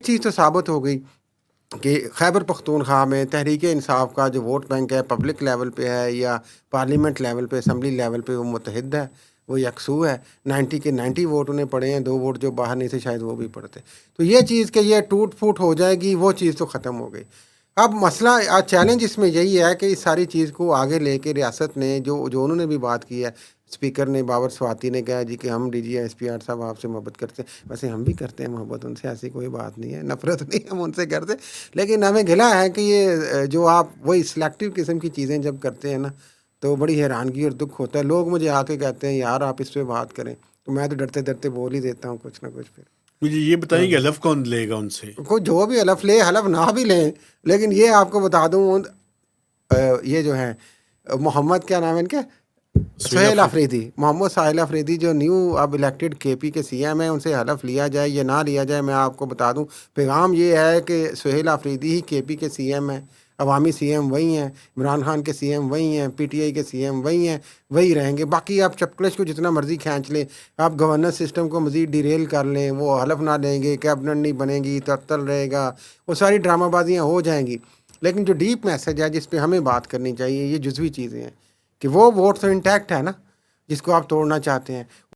چیز تو ثابت ہو گئی کہ خیبر پختونخوا میں تحریک انصاف کا جو ووٹ بینک ہے پبلک لیول پہ ہے یا پارلیمنٹ لیول پہ اسمبلی لیول پہ وہ متحد ہے، وہ یکسو ہے، 90 کے 90 ووٹ انہیں پڑے ہیں، 2 ووٹ جو باہر نہیں تھے شاید وہ بھی پڑتے. تو یہ چیز کہ یہ ٹوٹ پھوٹ ہو جائے گی وہ چیز تو ختم ہو گئی. اب مسئلہ چیلنج اس میں یہی ہے کہ اس ساری چیز کو آگے لے کے ریاست نے جو انہوں نے بھی بات کی ہے، اسپیکر نے باور سواتی نے کہا جی کہ ہم D G S P R صاحب آپ سے محبت کرتے ہیں. ویسے ہم بھی کرتے ہیں محبت ان سے، ایسی کوئی بات نہیں ہے، نفرت نہیں ہم ان سے کرتے، لیکن ہمیں گلا ہے کہ یہ جو آپ وہی سلیکٹیو قسم کی چیزیں جب کرتے ہیں نا تو بڑی حیرانگی اور دکھ ہوتا ہے. لوگ مجھے آ کے کہتے ہیں یار آپ اس پہ بات کریں، تو میں تو ڈرتے ڈرتے بول ہی دیتا ہوں کچھ نہ کچھ. پھر مجھے یہ بتائیں کہ حلف کون لے گا ان سے؟ کوئی جو بھی حلف لے، حلف نہ بھی لیں، لیکن یہ آپ کو بتا دوں یہ جو ہیں محمد کیا نام ہے ان کے، سہیل آفریدی، محمد سہیل آفریدی جو نیو اب الیکٹڈ کے پی کے سی ایم ہیں، ان سے حلف لیا جائے یا نہ لیا جائے، میں آپ کو بتا دوں پیغام یہ ہے کہ سہیل آفریدی ہی کے پی کے سی ایم ہیں، عوامی سی ایم وہی ہیں، عمران خان کے سی ایم وہی ہیں، پی ٹی آئی کے سی ایم وہی ہیں، وہی رہیں گے. باقی آپ چپکلش کو جتنا مرضی کھینچ لیں، آپ گورننس سسٹم کو مزید ڈیریل کر لیں، وہ حلف نہ لیں گے، کیبنٹ نہیں بنے گی، تعطل رہے گا، وہ ساری ڈرامہ بازیاں ہو جائیں گی. لیکن جو ڈیپ میسج ہے جس پہ ہمیں بات کرنی چاہیے، یہ جزوی چیزیں ہیں کہ وہ ووٹ تو انٹیکٹ ہے نا جس کو آپ توڑنا چاہتے ہیں.